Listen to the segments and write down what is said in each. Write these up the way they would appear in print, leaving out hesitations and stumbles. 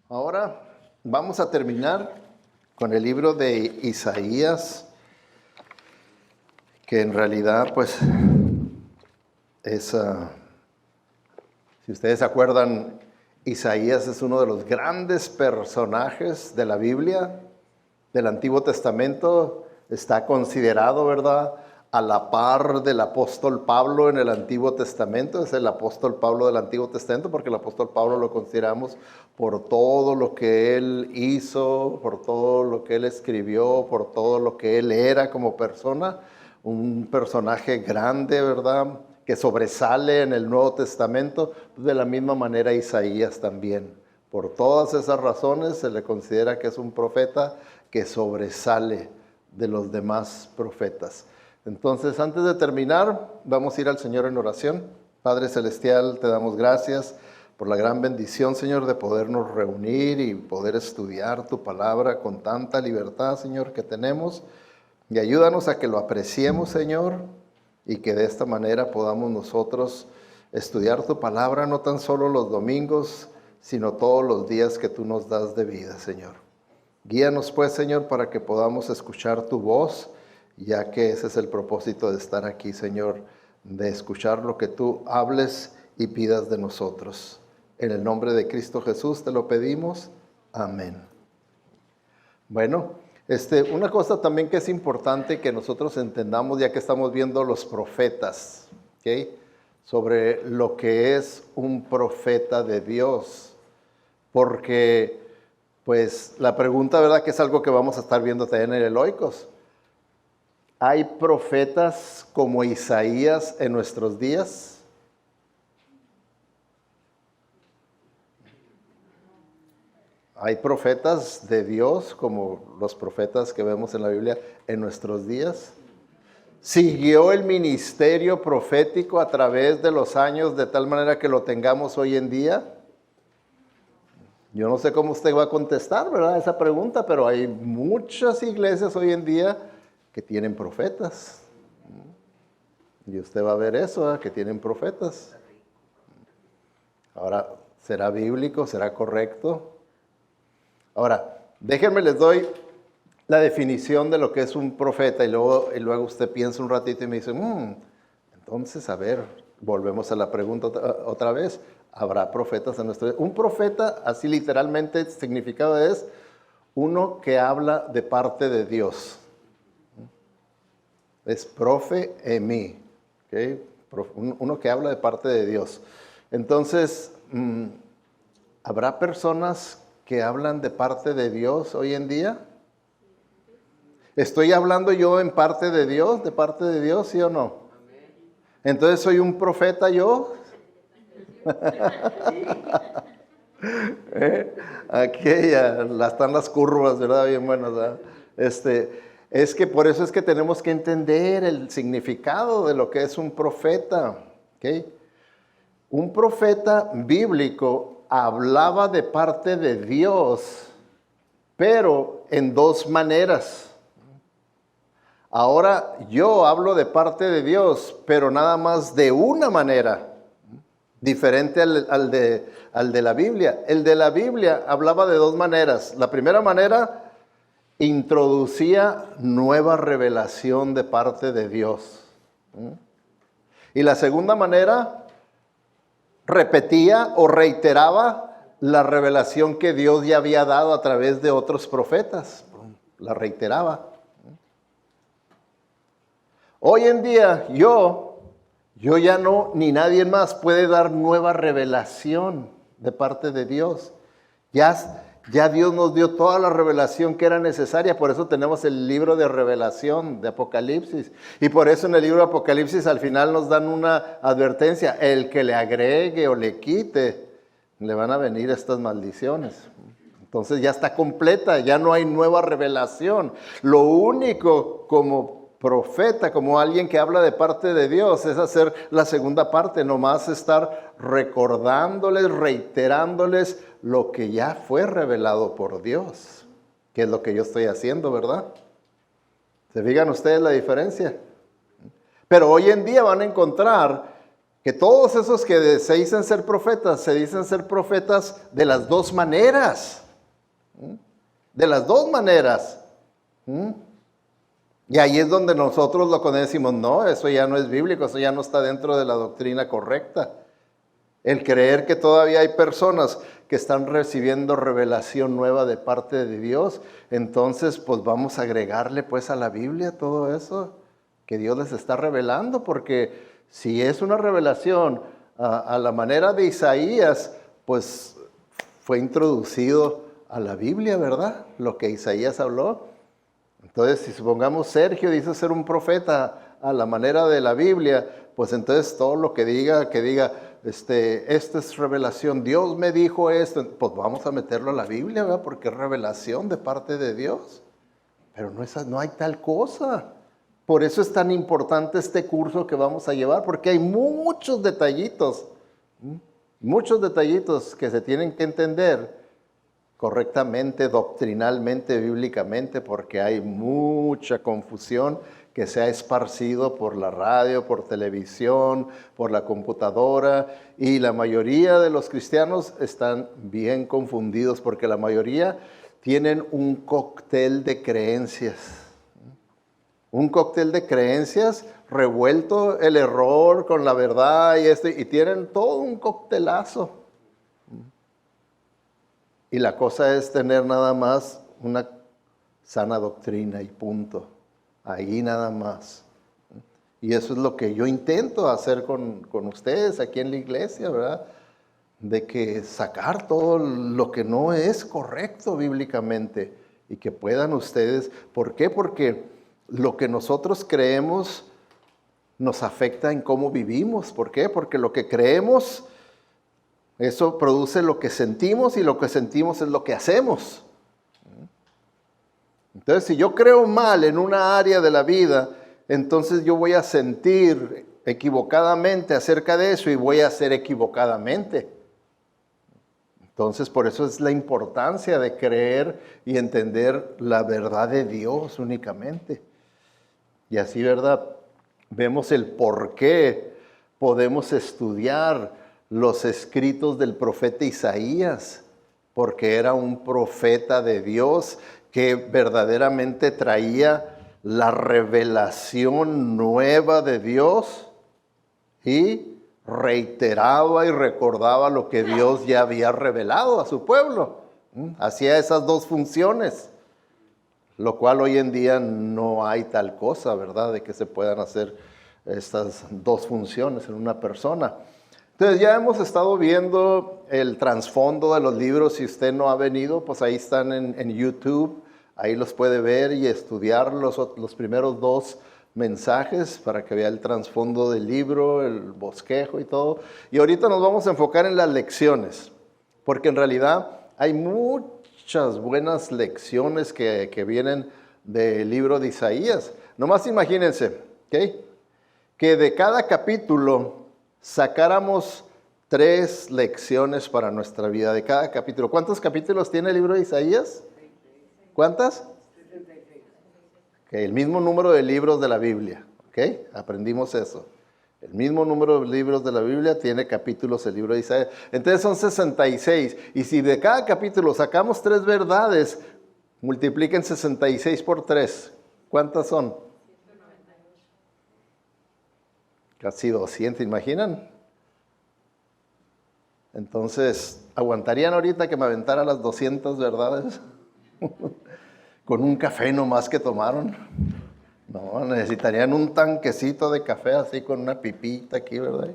Ahora vamos a terminar con el libro de Isaías, que en realidad pues es, si ustedes se acuerdan, Isaías es uno de los grandes personajes de la Biblia, del Antiguo Testamento. Está considerado, ¿verdad?, a la par del apóstol Pablo en el Antiguo Testamento. Es el apóstol Pablo del Antiguo Testamento porque el apóstol Pablo lo consideramos por todo lo que él hizo, por todo lo que él escribió, por todo lo que él era como persona. Un personaje grande, ¿verdad?, que sobresale en el Nuevo Testamento. De la misma manera Isaías también. Por todas esas razones se le considera que es un profeta que sobresale de los demás profetas. Entonces, antes de terminar, vamos a ir al Señor en oración. Padre Celestial, te damos gracias por la gran bendición, Señor, de podernos reunir y poder estudiar tu palabra con tanta libertad, Señor, que tenemos. Y ayúdanos a que lo apreciemos, Señor, y que de esta manera podamos nosotros estudiar tu palabra no tan solo los domingos, sino todos los días que tú nos das de vida, Señor. Guíanos pues, Señor, para que podamos escuchar tu voz, ya que ese es el propósito de estar aquí, Señor, de escuchar lo que tú hables y pidas de nosotros. En el nombre de Cristo Jesús te lo pedimos. Amén. Bueno, una cosa también que es importante que nosotros entendamos, ya que estamos viendo los profetas, ¿ok?, sobre lo que es un profeta de Dios. Porque, pues, la pregunta, ¿verdad?, que es algo que vamos a estar viendo también en el Oikos. ¿Hay profetas como Isaías en nuestros días? ¿Hay profetas de Dios como los profetas que vemos en la Biblia en nuestros días? ¿Siguió el ministerio profético a través de los años de tal manera que lo tengamos hoy en día? Yo no sé cómo usted va a contestar, ¿verdad?, esa pregunta, pero hay muchas iglesias hoy en día que tienen profetas. Y usted va a ver eso, ¿verdad?, que tienen profetas. Ahora, ¿será bíblico? ¿Será correcto? Ahora, déjenme les doy la definición de lo que es un profeta y luego usted piensa un ratito y me dice, entonces, a ver, volvemos a la pregunta otra vez. ¿Habrá profetas en nuestro día? Un profeta, así literalmente, el significado es uno que habla de parte de Dios. Es profe emi, ¿okay? Uno que habla de parte de Dios. Entonces, ¿habrá personas que hablan de parte de Dios hoy en día? ¿Estoy hablando yo en parte de Dios, sí o no? Entonces, ¿soy un profeta yo? Aquí ya están las curvas, ¿verdad? Bien buenas, ¿verdad? Es que por eso es que tenemos que entender el significado de lo que es un profeta, ¿ok? Un profeta bíblico hablaba de parte de Dios, pero en dos maneras. Ahora yo hablo de parte de Dios, pero nada más de una manera, diferente al de la Biblia. El de la Biblia hablaba de dos maneras. La primera manera introducía nueva revelación de parte de Dios. Y la segunda manera repetía o reiteraba la revelación que Dios ya había dado a través de otros profetas. La reiteraba. Hoy en día yo ya no, ni nadie más puede dar nueva revelación de parte de Dios. Ya Dios nos dio toda la revelación que era necesaria, por eso tenemos el libro de revelación de Apocalipsis. Y por eso en el libro de Apocalipsis al final nos dan una advertencia, el que le agregue o le quite, le van a venir estas maldiciones. Entonces ya está completa, ya no hay nueva revelación. Lo único como profeta, como alguien que habla de parte de Dios, es hacer la segunda parte, nomás estar recordándoles, reiterándoles lo que ya fue revelado por Dios, que es lo que yo estoy haciendo, ¿verdad? ¿Se fijan ustedes la diferencia? Pero hoy en día van a encontrar que todos esos que se dicen ser profetas de las dos maneras. De las dos maneras. Y ahí es donde nosotros lo decimos, no, eso ya no es bíblico, eso ya no está dentro de la doctrina correcta. El creer que todavía hay personas que están recibiendo revelación nueva de parte de Dios, entonces pues vamos a agregarle pues a la Biblia todo eso que Dios les está revelando, porque si es una revelación a la manera de Isaías, pues fue introducido a la Biblia, ¿verdad? Lo que Isaías habló. Entonces, si supongamos Sergio dice ser un profeta a la manera de la Biblia, pues entonces todo lo que diga, esta es revelación, Dios me dijo esto, pues vamos a meterlo a la Biblia, ¿verdad? Porque es revelación de parte de Dios. Pero no hay tal cosa. Por eso es tan importante este curso que vamos a llevar, porque hay muchos detallitos que se tienen que entender correctamente, doctrinalmente, bíblicamente, porque hay mucha confusión que se ha esparcido por la radio, por televisión, por la computadora, y la mayoría de los cristianos están bien confundidos porque la mayoría tienen un cóctel de creencias. Un cóctel de creencias revuelto el error con la verdad y tienen todo un coctelazo. Y la cosa es tener nada más una sana doctrina y punto. Ahí nada más. Y eso es lo que yo intento hacer con ustedes aquí en la iglesia, ¿verdad? De que sacar todo lo que no es correcto bíblicamente y que puedan ustedes. ¿Por qué? Porque lo que nosotros creemos nos afecta en cómo vivimos. ¿Por qué? Porque lo que creemos, eso produce lo que sentimos y lo que sentimos es lo que hacemos. Entonces, si yo creo mal en una área de la vida, entonces yo voy a sentir equivocadamente acerca de eso y voy a hacer equivocadamente. Entonces, por eso es la importancia de creer y entender la verdad de Dios únicamente. Y así, ¿verdad? Vemos el por qué podemos estudiar los escritos del profeta Isaías, porque era un profeta de Dios que verdaderamente traía la revelación nueva de Dios y reiteraba y recordaba lo que Dios ya había revelado a su pueblo. Hacía esas dos funciones, lo cual hoy en día no hay tal cosa, ¿verdad? De que se puedan hacer estas dos funciones en una persona. Entonces ya hemos estado viendo el trasfondo de los libros. Si usted no ha venido, pues ahí están en YouTube. Ahí los puede ver y estudiar los primeros dos mensajes para que vea el trasfondo del libro, el bosquejo y todo. Y ahorita nos vamos a enfocar en las lecciones, porque en realidad hay muchas buenas lecciones que vienen del libro de Isaías. Nomás imagínense, ¿okay? Que de cada capítulo sacáramos 3 lecciones para nuestra vida, de cada capítulo. ¿Cuántos capítulos tiene el libro de Isaías? ¿Cuántas? 76. Okay, el mismo número de libros de la Biblia. ¿Okay? Aprendimos eso. El mismo número de libros de la Biblia tiene capítulos el libro de Isaías. Entonces son 66. Y si de cada capítulo sacamos 3 verdades, multipliquen 66 por 3. ¿Cuántas son? 198. Casi 200, ¿imaginan? Entonces, ¿aguantarían ahorita que me aventara las 200 verdades? Con un café nomás que tomaron. No, necesitarían un tanquecito de café así con una pipita aquí, ¿verdad?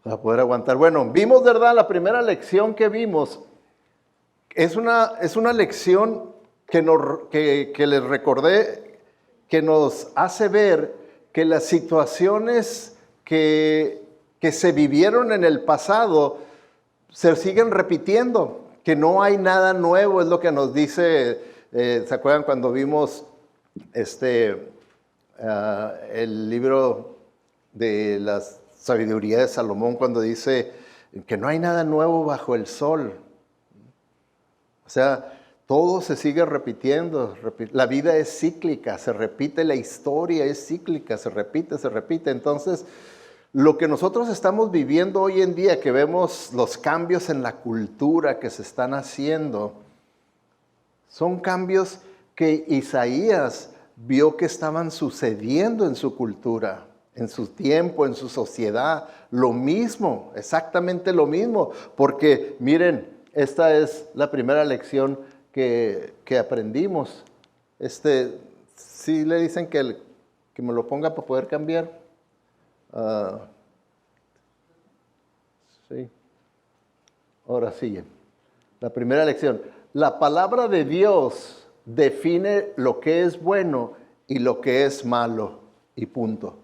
Para poder aguantar. Bueno, vimos, ¿verdad? La primera lección que vimos es una lección que les recordé, que nos hace ver que las situaciones que se vivieron en el pasado se siguen repitiendo, que no hay nada nuevo, es lo que nos dice, ¿se acuerdan cuando vimos el libro de la sabiduría de Salomón, cuando dice que no hay nada nuevo bajo el sol? O sea, todo se sigue repitiendo, la vida es cíclica, se repite, la historia es cíclica, se repite. Entonces, Lo que nosotros estamos viviendo hoy en día, que vemos los cambios en la cultura que se están haciendo, son cambios que Isaías vio que estaban sucediendo en su cultura, en su tiempo, en su sociedad. Lo mismo, exactamente lo mismo. Porque miren, esta es la primera lección que aprendimos. Sí le dicen que me lo ponga para poder cambiar. Sí. Ahora sigue. La primera lección. La palabra de Dios define lo que es bueno y lo que es malo. Y punto.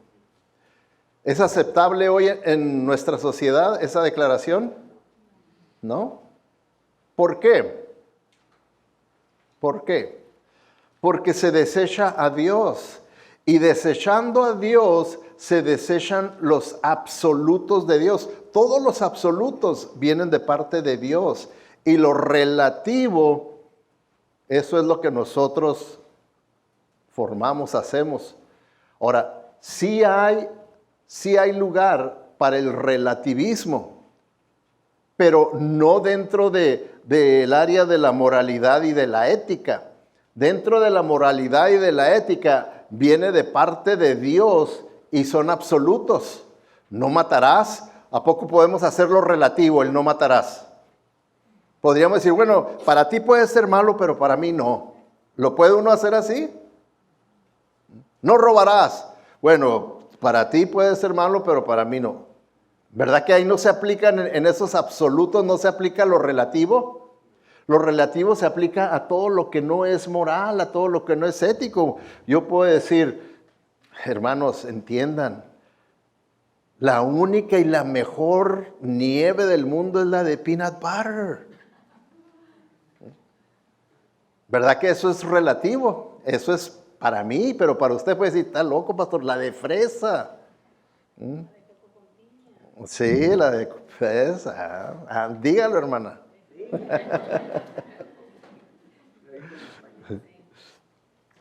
¿Es aceptable hoy en nuestra sociedad esa declaración? ¿No? ¿Por qué? ¿Por qué? Porque se desecha a Dios. Y desechando a Dios, se desechan los absolutos de Dios. Todos los absolutos vienen de parte de Dios. Y lo relativo, eso es lo que nosotros formamos, hacemos. Ahora, sí hay lugar para el relativismo, pero no dentro del área de la moralidad y de la ética. Dentro de la moralidad y de la ética viene de parte de Dios y son absolutos. No matarás. ¿A poco podemos hacerlo relativo, el no matarás? Podríamos decir, bueno, para ti puede ser malo, pero para mí no. ¿Lo puede uno hacer así? No robarás. Bueno, para ti puede ser malo, pero para mí no. ¿Verdad que ahí no se aplican en esos absolutos, no se aplica lo relativo? Lo relativo se aplica a todo lo que no es moral, a todo lo que no es ético. Yo puedo decir, hermanos, entiendan, la única y la mejor nieve del mundo es la de peanut butter. ¿Verdad que eso es relativo? Eso es para mí, pero para usted puede decir, está loco, pastor, la de fresa. Sí, la de fresa. Dígalo, hermana.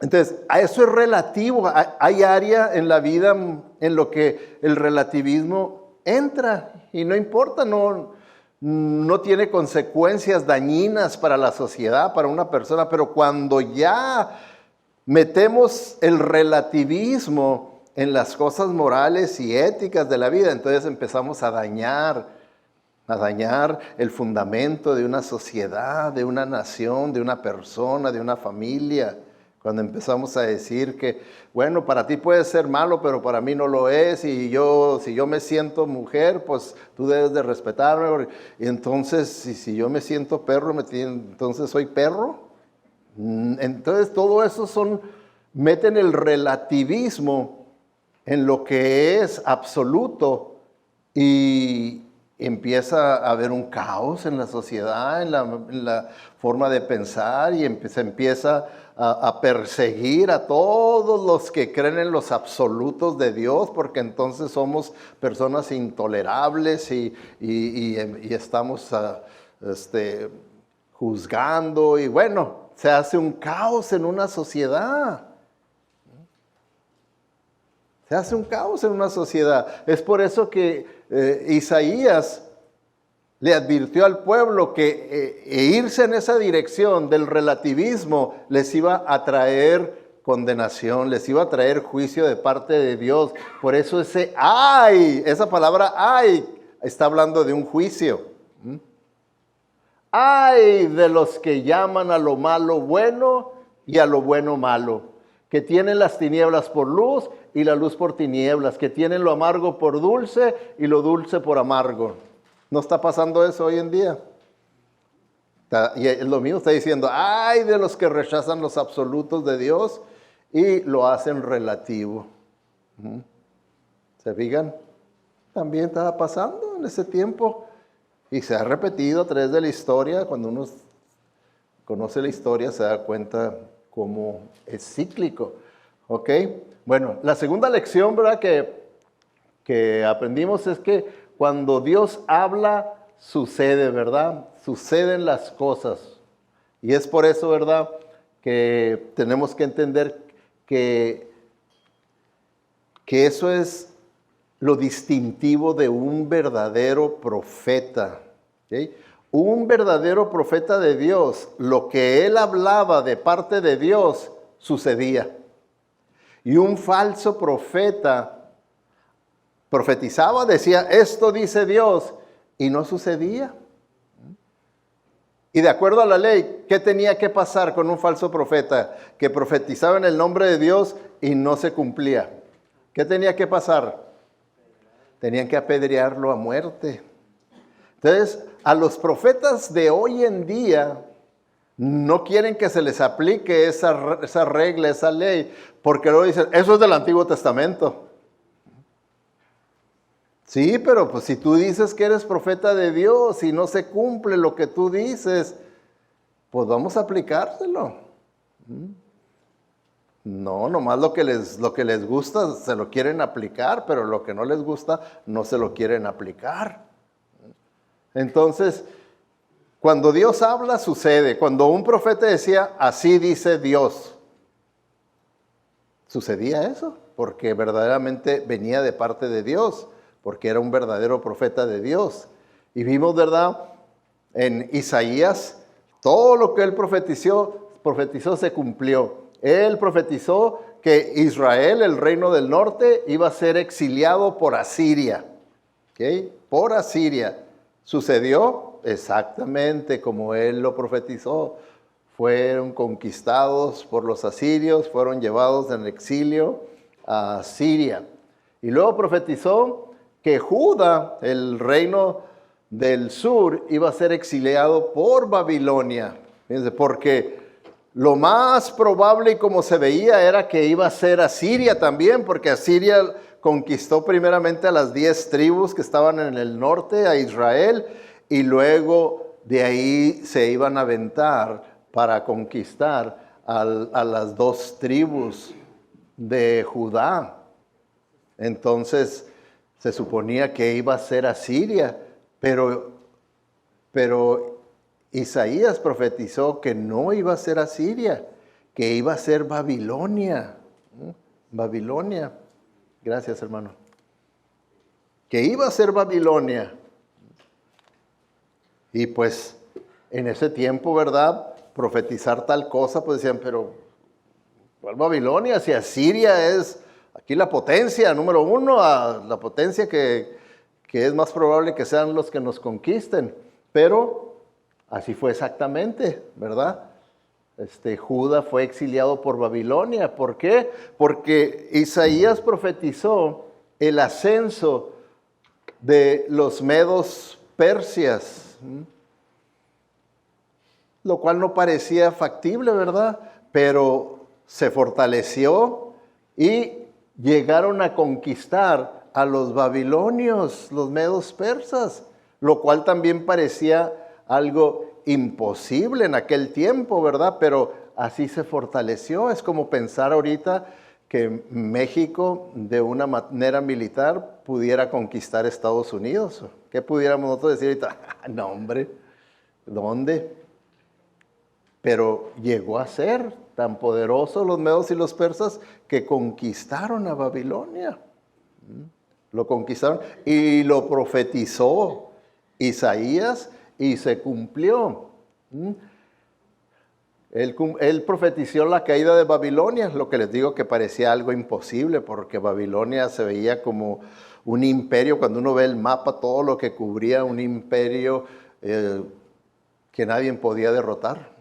Entonces, a eso es relativo. Hay área en la vida en lo que el relativismo entra y no importa, no tiene consecuencias dañinas para la sociedad, para una persona, pero cuando ya metemos el relativismo en las cosas morales y éticas de la vida, entonces empezamos a dañar el fundamento de una sociedad, de una nación, de una persona, de una familia. Cuando empezamos a decir que, bueno, para ti puede ser malo, pero para mí no lo es, y si yo me siento mujer, pues tú debes de respetarme. Y entonces, si yo me siento perro, entonces soy perro. Entonces todo eso meten el relativismo en lo que es absoluto y empieza a haber un caos en la sociedad, en la forma de pensar, y se empieza a perseguir a todos los que creen en los absolutos de Dios, porque entonces somos personas intolerables y estamos juzgando, y bueno, se hace un caos en una sociedad. Se hace un caos en una sociedad. Es por eso que Isaías le advirtió al pueblo que irse en esa dirección del relativismo les iba a traer condenación, les iba a traer juicio de parte de Dios. Por eso esa palabra ay, está hablando de un juicio. Ay de los que llaman a lo malo bueno y a lo bueno malo, que tienen las tinieblas por luz y la luz por tinieblas, que tienen lo amargo por dulce y lo dulce por amargo. ¿No está pasando eso hoy en día? Y lo mismo está diciendo, ay de los que rechazan los absolutos de Dios y lo hacen relativo. ¿Se fijan? También estaba pasando en ese tiempo y se ha repetido a través de la historia. Cuando uno conoce la historia se da cuenta cómo es cíclico. ¿Ok? Bueno, la segunda lección, ¿verdad?, que aprendimos es que cuando Dios habla, sucede, ¿verdad? Suceden las cosas. Y es por eso, ¿verdad?, que tenemos que entender que eso es lo distintivo de un verdadero profeta. ¿Okay? Un verdadero profeta de Dios, lo que él hablaba de parte de Dios, sucedía. Y un falso profeta profetizaba, decía, esto dice Dios, y no sucedía. Y de acuerdo a la ley, ¿qué tenía que pasar con un falso profeta que profetizaba en el nombre de Dios y no se cumplía? ¿Qué tenía que pasar? Tenían que apedrearlo a muerte. Entonces, a los profetas de hoy en día no quieren que se les aplique esa regla, esa ley, porque luego dicen, eso es del Antiguo Testamento. Sí, pero pues si tú dices que eres profeta de Dios y no se cumple lo que tú dices, pues vamos a aplicárselo. No, nomás lo que les gusta se lo quieren aplicar, pero lo que no les gusta no se lo quieren aplicar. Entonces, cuando Dios habla, sucede. Cuando un profeta decía, así dice Dios, sucedía eso, porque verdaderamente venía de parte de Dios, porque era un verdadero profeta de Dios. Y vimos, ¿verdad? En Isaías, todo lo que él profetizó se cumplió. Él profetizó que Israel, el reino del norte, iba a ser exiliado por Asiria. ¿Okay? Por Asiria. ¿Sucedió? Exactamente como él lo profetizó. Fueron conquistados por los asirios, fueron llevados en exilio a Siria. Y luego profetizó que Judá, el reino del sur, iba a ser exiliado por Babilonia. Fíjense, porque lo más probable y como se veía era que iba a ser Asiria también, porque Asiria conquistó primeramente a las 10 tribus que estaban en el norte, a Israel, y luego de ahí se iban a aventar para conquistar a las 2 tribus de Judá. Entonces se suponía que iba a ser Asiria, pero Isaías profetizó que no iba a ser Asiria, que iba a ser Babilonia. Babilonia. Gracias, hermano. Que iba a ser Babilonia. Y pues en ese tiempo, ¿verdad? Profetizar tal cosa, pues decían, pero ¿cuál Babilonia? Si Asiria es aquí la potencia número 1, la potencia que es más probable que sean los que nos conquisten. Pero así fue exactamente, ¿verdad? Judá fue exiliado por Babilonia. ¿Por qué? Porque Isaías profetizó el ascenso de los medos persias, lo cual no parecía factible, ¿verdad? Pero se fortaleció y llegaron a conquistar a los babilonios, los medos persas, lo cual también parecía algo imposible en aquel tiempo, ¿verdad? Pero así se fortaleció. Es como pensar ahorita que México de una manera militar pudiera conquistar Estados Unidos. ¿Qué pudiéramos nosotros decir ahorita? No, hombre, ¿dónde? Pero llegó a ser tan poderoso los medos y los persas que conquistaron a Babilonia. Lo conquistaron y lo profetizó Isaías y se cumplió. Él profetizó la caída de Babilonia, lo que les digo que parecía algo imposible, porque Babilonia se veía como un imperio. Cuando uno ve el mapa, todo lo que cubría un imperio que nadie podía derrotar.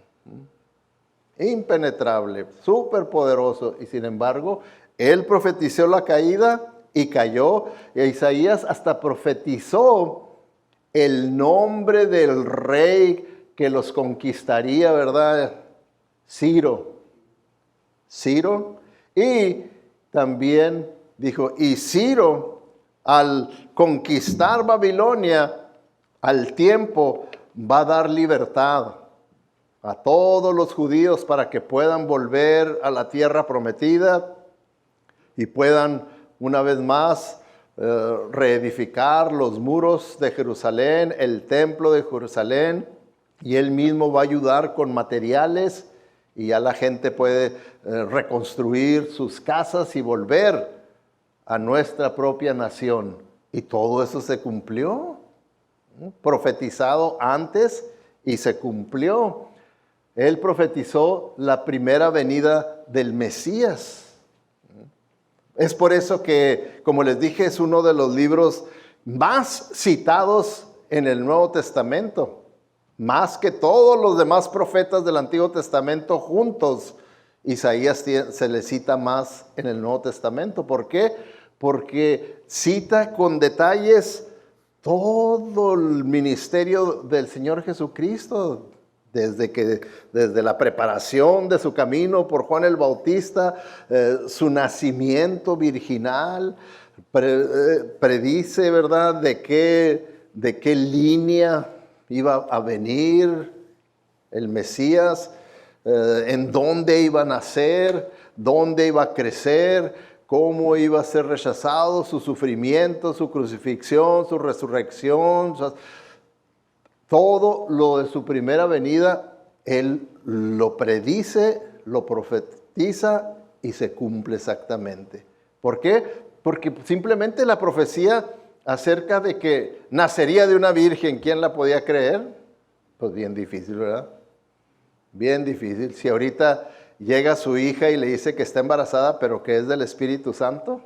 Impenetrable, súper poderoso. Y sin embargo, él profetizó la caída y cayó. Y Isaías hasta profetizó el nombre del rey que los conquistaría, ¿verdad? Ciro. Y también dijo, y Ciro, al conquistar Babilonia, al tiempo va a dar libertad a todos los judíos para que puedan volver a la tierra prometida y puedan una vez más reedificar los muros de Jerusalén, el templo de Jerusalén, y él mismo va a ayudar con materiales y ya la gente puede reconstruir sus casas y volver a nuestra propia nación. Y todo eso se cumplió, profetizado antes y se cumplió. Él profetizó la primera venida del Mesías. Es por eso que, como les dije, es uno de los libros más citados en el Nuevo Testamento. Más que todos los demás profetas del Antiguo Testamento juntos, Isaías se le cita más en el Nuevo Testamento. ¿Por qué? Porque cita con detalles todo el ministerio del Señor Jesucristo, desde la preparación de su camino por Juan el Bautista, su nacimiento virginal, predice, ¿verdad?, de qué línea iba a venir el Mesías, en dónde iba a nacer, dónde iba a crecer, cómo iba a ser rechazado, su sufrimiento, su crucifixión, su resurrección. Todo lo de su primera venida, Él lo predice, lo profetiza y se cumple exactamente. ¿Por qué? Porque simplemente la profecía acerca de que nacería de una virgen, ¿quién la podía creer? Pues bien difícil, ¿verdad? Bien difícil. Si ahorita llega su hija y le dice que está embarazada, pero que es del Espíritu Santo,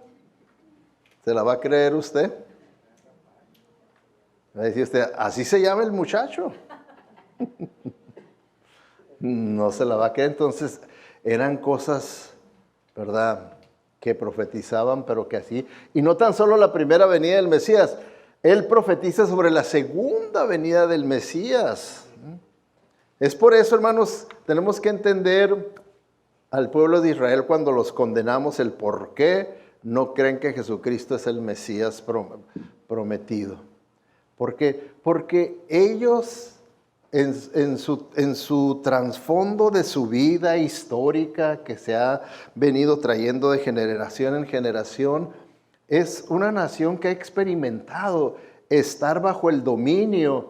¿se la va a creer usted? Va a decir usted, ¿así se llama el muchacho? No se la va a creer. Entonces, eran cosas, ¿verdad?, que profetizaban, pero que así. Y no tan solo la primera venida del Mesías, Él profetiza sobre la segunda venida del Mesías. Es por eso, hermanos, tenemos que entender al pueblo de Israel cuando los condenamos el por qué no creen que Jesucristo es el Mesías prometido. ¿Por qué? Porque ellos en su trasfondo de su vida histórica que se ha venido trayendo de generación en generación, es una nación que ha experimentado estar bajo el dominio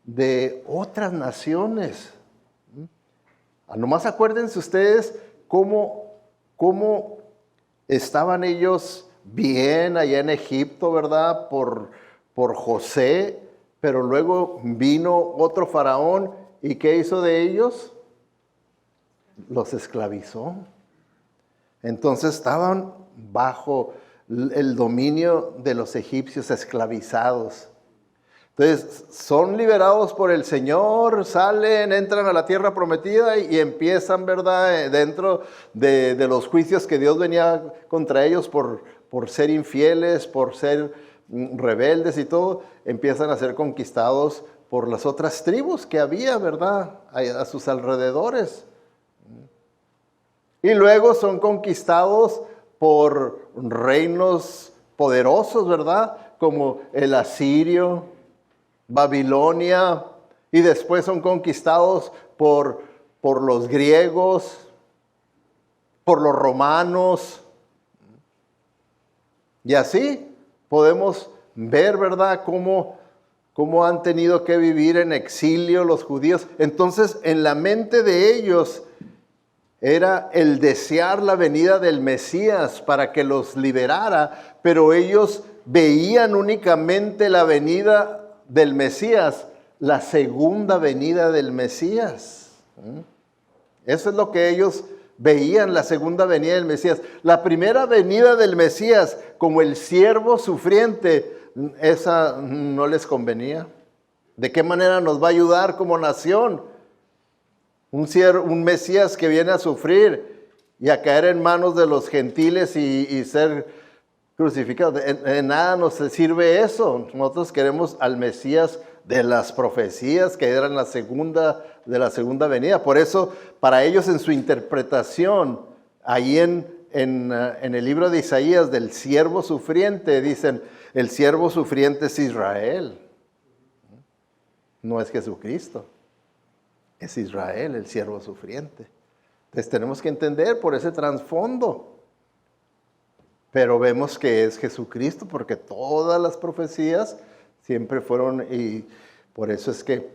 de otras naciones. Nomás acuérdense ustedes cómo estaban ellos bien allá en Egipto, ¿verdad?, por José, pero luego vino otro faraón, ¿y qué hizo de ellos? Los esclavizó. Entonces estaban bajo el dominio de los egipcios, esclavizados. Entonces son liberados por el Señor, salen, entran a la tierra prometida y empiezan, ¿verdad?, dentro de los juicios que Dios venía contra ellos por ser infieles, por ser rebeldes y todo, empiezan a ser conquistados por las otras tribus que había, ¿verdad?, a sus alrededores. Y luego son conquistados por reinos poderosos, ¿verdad?, como el asirio, Babilonia, y después son conquistados por los griegos, por los romanos. Y así podemos ver, ¿verdad?, cómo han tenido que vivir en exilio los judíos. Entonces, en la mente de ellos era el desear la venida del Mesías para que los liberara, pero ellos veían únicamente la venida del Mesías, la segunda venida del Mesías. Eso es lo que ellos veían, la segunda venida del Mesías. La primera venida del Mesías, como el siervo sufriente, esa no les convenía. ¿De qué manera nos va a ayudar como nación? Un Mesías que viene a sufrir y a caer en manos de los gentiles y ser crucificado. En nada nos sirve eso. Nosotros queremos al Mesías de las profecías que eran de la segunda venida. Por eso, para ellos en su interpretación, ahí en el libro de Isaías del siervo sufriente, dicen, el siervo sufriente es Israel. No es Jesucristo. Es Israel el siervo sufriente. Entonces tenemos que entender por ese trasfondo. Pero vemos que es Jesucristo porque todas las profecías siempre fueron, y por eso es que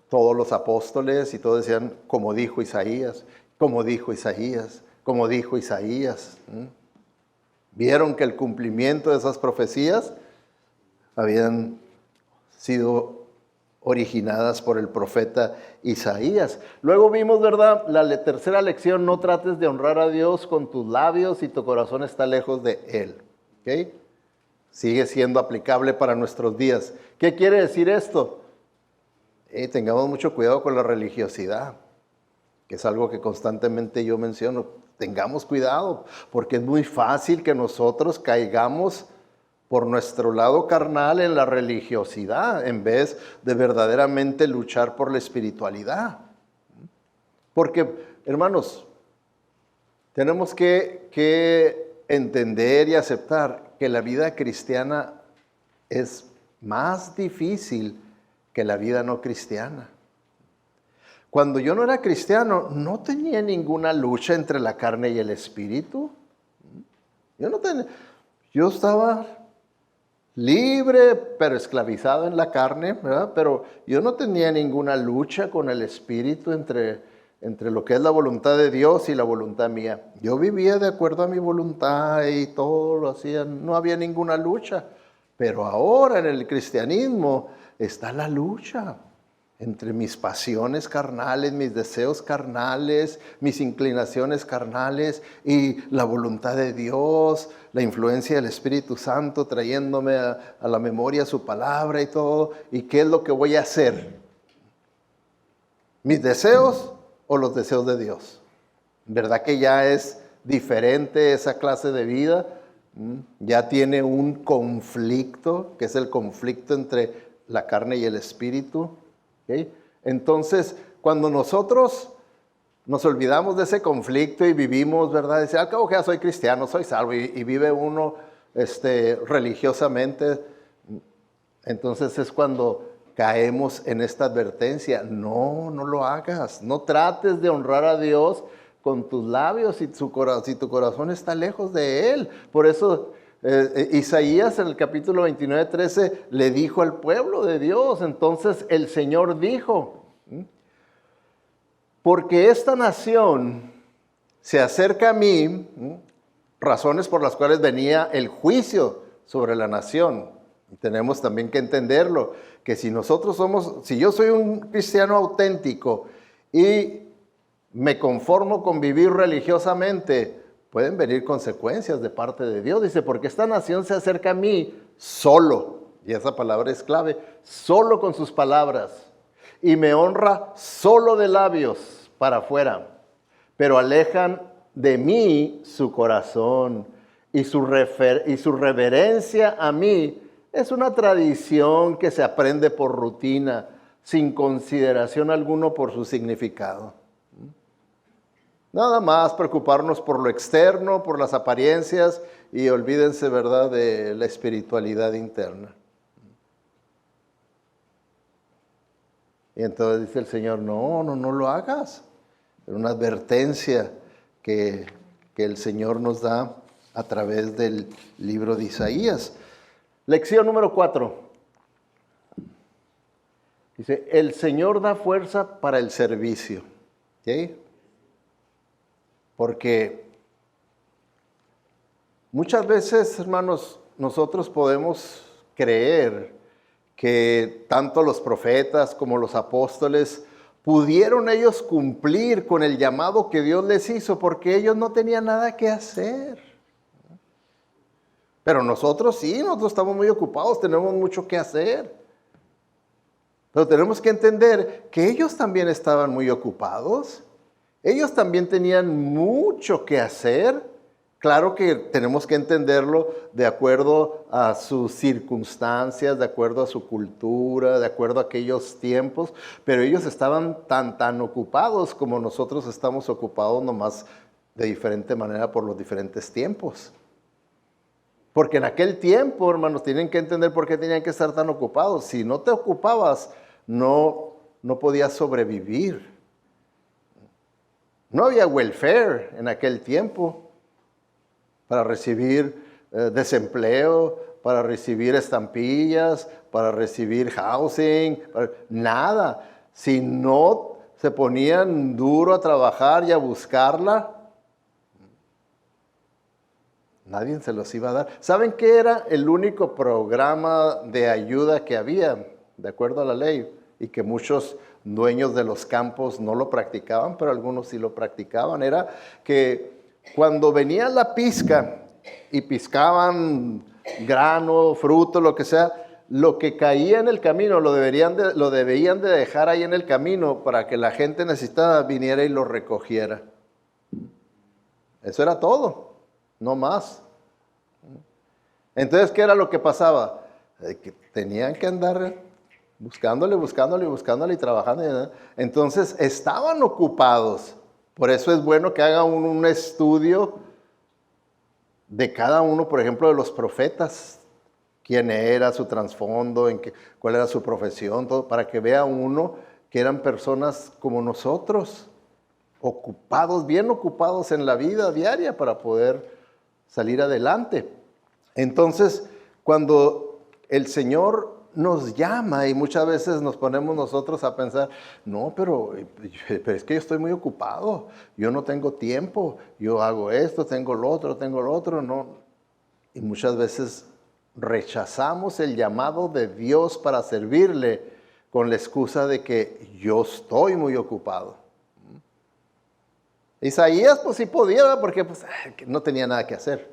todos los apóstoles y todos decían, como dijo Isaías, como dijo Isaías, como dijo Isaías. Vieron que el cumplimiento de esas profecías habían sido originadas por el profeta Isaías. Luego vimos, ¿verdad? La tercera lección: no trates de honrar a Dios con tus labios y tu corazón está lejos de Él. ¿Ok? Sigue siendo aplicable para nuestros días. ¿Qué quiere decir esto? Tengamos mucho cuidado con la religiosidad, que es algo que constantemente yo menciono. Tengamos cuidado, porque es muy fácil que nosotros caigamos por nuestro lado carnal en la religiosidad, en vez de verdaderamente luchar por la espiritualidad. Porque, hermanos, tenemos que entender y aceptar que la vida cristiana es más difícil que la vida no cristiana. Cuando yo no era cristiano, no tenía ninguna lucha entre la carne y el espíritu. Yo estaba libre, pero esclavizado en la carne, ¿verdad? Pero yo no tenía ninguna lucha con el espíritu entre lo que es la voluntad de Dios y la voluntad mía. Yo vivía de acuerdo a mi voluntad y todo lo hacía, no había ninguna lucha. Pero ahora en el cristianismo está la lucha entre mis pasiones carnales, mis deseos carnales, mis inclinaciones carnales y la voluntad de Dios, la influencia del Espíritu Santo trayéndome a la memoria su palabra y todo. ¿Y qué es lo que voy a hacer? ¿Mis deseos o los deseos de Dios? ¿Verdad que ya es diferente esa clase de vida? Ya tiene un conflicto, que es el conflicto entre la carne y el espíritu. ¿Okay? Entonces, cuando nosotros nos olvidamos de ese conflicto y vivimos, ¿verdad? Dice, al cabo que ya soy cristiano, soy salvo, y vive uno religiosamente, entonces es cuando caemos en esta advertencia: no lo hagas, no trates de honrar a Dios con tus labios si tu corazón está lejos de Él. Por eso Isaías en el capítulo 29:13 le dijo al pueblo de Dios. Entonces el Señor dijo: porque esta nación se acerca a mí, razones por las cuales venía el juicio sobre la nación. Y tenemos también que entenderlo, que si yo soy un cristiano auténtico y me conformo con vivir religiosamente, pueden venir consecuencias de parte de Dios. Dice, porque esta nación se acerca a mí solo, y esa palabra es clave, solo con sus palabras, y me honra solo de labios para afuera, pero alejan de mí su corazón, y su reverencia a mí es una tradición que se aprende por rutina, sin consideración alguna por su significado. Nada más preocuparnos por lo externo, por las apariencias, y olvídense, ¿verdad?, de la espiritualidad interna. Y entonces dice el Señor, no lo hagas. Es una advertencia que el Señor nos da a través del libro de Isaías. Lección número 4. Dice, el Señor da fuerza para el servicio. ¿Sí? Porque muchas veces, hermanos, nosotros podemos creer que tanto los profetas como los apóstoles pudieron ellos cumplir con el llamado que Dios les hizo porque ellos no tenían nada que hacer. Pero nosotros sí, nosotros estamos muy ocupados, tenemos mucho que hacer. Pero tenemos que entender que ellos también estaban muy ocupados. Ellos también tenían mucho que hacer. Claro que tenemos que entenderlo de acuerdo a sus circunstancias, de acuerdo a su cultura, de acuerdo a aquellos tiempos, pero ellos estaban tan ocupados como nosotros estamos ocupados, nomás de diferente manera por los diferentes tiempos. Porque en aquel tiempo, hermanos, tienen que entender por qué tenían que estar tan ocupados. Si no te ocupabas, no podías sobrevivir. No había welfare en aquel tiempo para recibir desempleo, para recibir estampillas, para recibir housing, nada. Si no se ponían duro a trabajar y a buscarla, Nadie se los iba a dar. ¿Saben qué era el único programa de ayuda que había, de acuerdo a la ley? Y que muchos dueños de los campos no lo practicaban, pero algunos sí lo practicaban. Era que cuando venía la pizca y piscaban grano, fruto, lo que sea, lo que caía en el camino lo debían de dejar ahí en el camino para que la gente necesitada viniera y lo recogiera. Eso era todo, no más. Entonces, ¿qué era lo que pasaba? Que tenían que andar buscándole y trabajando. Entonces, estaban ocupados. Por eso es bueno que haga un estudio de cada uno, por ejemplo, de los profetas. Quién era, su trasfondo, cuál era su profesión, todo, para que vea uno que eran personas como nosotros, ocupados, bien ocupados en la vida diaria para poder salir adelante. Entonces, cuando el Señor nos llama y muchas veces nos ponemos nosotros a pensar, no, pero es que yo estoy muy ocupado, yo no tengo tiempo, yo hago esto, tengo lo otro, no. Y muchas veces rechazamos el llamado de Dios para servirle con la excusa de que yo estoy muy ocupado. Isaías pues sí podía, porque pues, no tenía nada que hacer.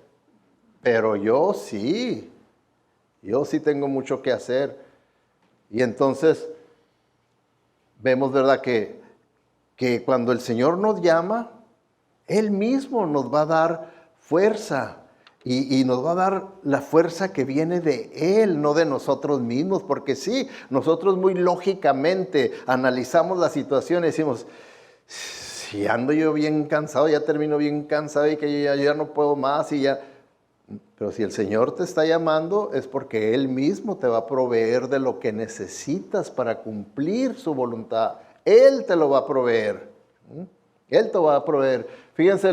Pero yo sí tengo mucho que hacer. Y entonces vemos, ¿verdad?, que cuando el Señor nos llama, Él mismo nos va a dar fuerza. Y nos va a dar la fuerza que viene de Él, no de nosotros mismos. Porque sí, nosotros muy lógicamente analizamos la situación y decimos, si ando yo bien cansado, ya termino bien cansado y que yo ya no puedo más y ya. Pero si el Señor te está llamando es porque Él mismo te va a proveer de lo que necesitas para cumplir su voluntad. Él te lo va a proveer. Él te va a proveer. Fíjense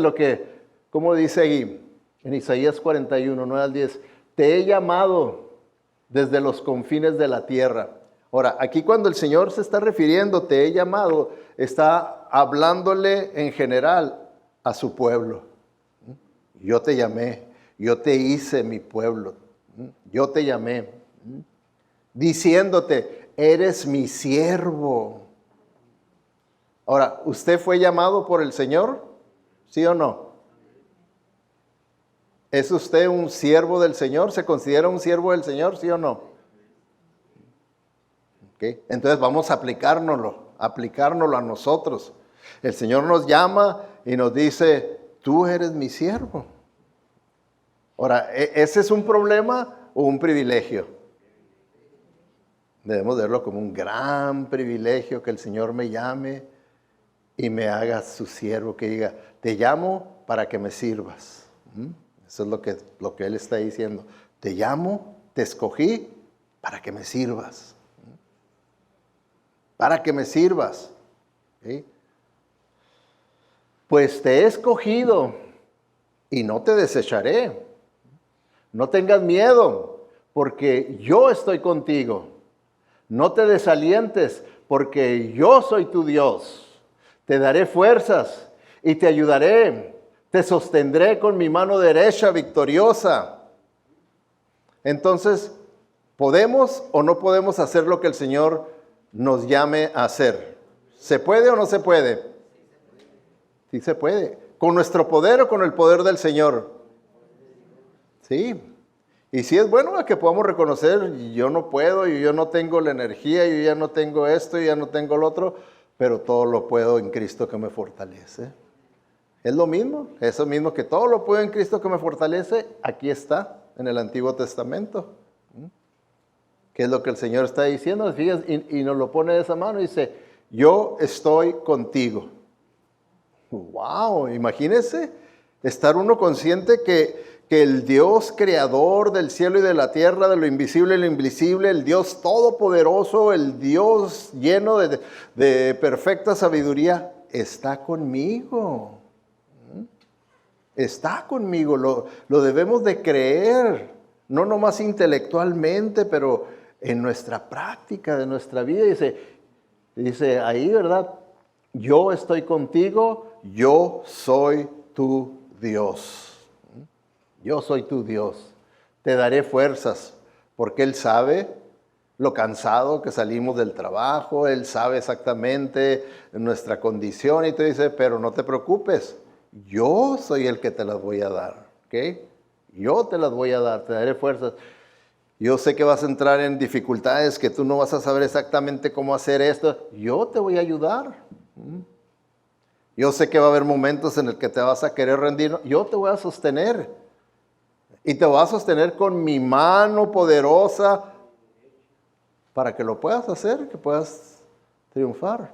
cómo dice ahí en Isaías 41, 9 al 10. Te he llamado desde los confines de la tierra. Ahora, aquí cuando el Señor se está refiriendo, te he llamado, está hablándole en general a su pueblo. Yo te llamé. Yo te hice mi pueblo, yo te llamé, diciéndote, eres mi siervo. Ahora, ¿usted fue llamado por el Señor? ¿Sí o no? ¿Es usted un siervo del Señor? ¿Se considera un siervo del Señor? ¿Sí o no? ¿Okay? Entonces vamos a aplicárnoslo a nosotros. El Señor nos llama y nos dice, tú eres mi siervo. Ahora, ¿ese es un problema o un privilegio? Debemos verlo como un gran privilegio que el Señor me llame y me haga su siervo, que diga, te llamo para que me sirvas. Eso es lo que Él está diciendo. Te llamo, te escogí para que me sirvas. Para que me sirvas. ¿Sí? Pues te he escogido y no te desecharé. No tengas miedo, porque yo estoy contigo. No te desalientes, porque yo soy tu Dios. Te daré fuerzas y te ayudaré. Te sostendré con mi mano derecha victoriosa. Entonces, ¿podemos o no podemos hacer lo que el Señor nos llame a hacer? ¿Se puede o no se puede? Sí se puede. ¿Con nuestro poder o con el poder del Señor? Sí, y sí es bueno que podamos reconocer, yo no puedo, yo no tengo la energía, yo ya no tengo esto, yo ya no tengo lo otro, pero todo lo puedo en Cristo que me fortalece. Es lo mismo, eso mismo que todo lo puedo en Cristo que me fortalece, aquí está en el Antiguo Testamento. ¿Qué es lo que el Señor está diciendo? Fíjense, y nos lo pone de esa mano y dice, yo estoy contigo. ¡Wow! Imagínense estar uno consciente que el Dios creador del cielo y de la tierra, de lo invisible y lo invisible, el Dios todopoderoso, el Dios lleno de perfecta sabiduría, está conmigo. Está conmigo, lo debemos de creer, no nomás intelectualmente, pero en nuestra práctica de nuestra vida. Dice ahí, ¿verdad? Yo estoy contigo, yo soy tu Dios. Yo soy tu Dios. Te daré fuerzas, porque Él sabe lo cansado que salimos del trabajo, Él sabe exactamente nuestra condición y te dice, pero no te preocupes, yo soy el que te las voy a dar, ¿ok? Yo te las voy a dar, te daré fuerzas. Yo sé que vas a entrar en dificultades, que tú no vas a saber exactamente cómo hacer esto. Yo te voy a ayudar. Yo sé que va a haber momentos en el que te vas a querer rendir. Yo te voy a sostener. Y te voy a sostener con mi mano poderosa para que lo puedas hacer, que puedas triunfar.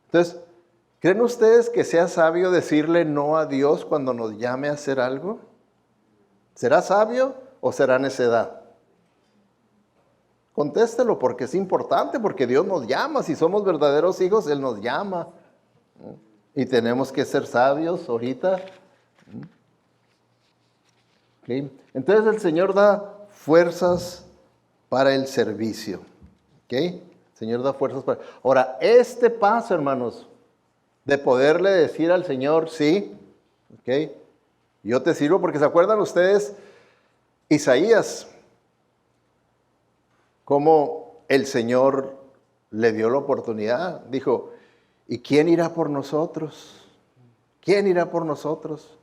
Entonces, ¿creen ustedes que sea sabio decirle no a Dios cuando nos llame a hacer algo? ¿Será sabio o será necedad? Contéstelo porque es importante, porque Dios nos llama. Si somos verdaderos hijos, Él nos llama. Y tenemos que ser sabios ahorita. ¿Okay? Entonces el Señor da fuerzas para el servicio. ¿Okay? El Señor da fuerzas para... Ahora, este paso, hermanos, de poderle decir al Señor, sí, ¿okay? Yo te sirvo, porque ¿se acuerdan ustedes? Isaías, cómo el Señor le dio la oportunidad. Dijo, ¿y quién irá por nosotros? ¿Quién irá por nosotros?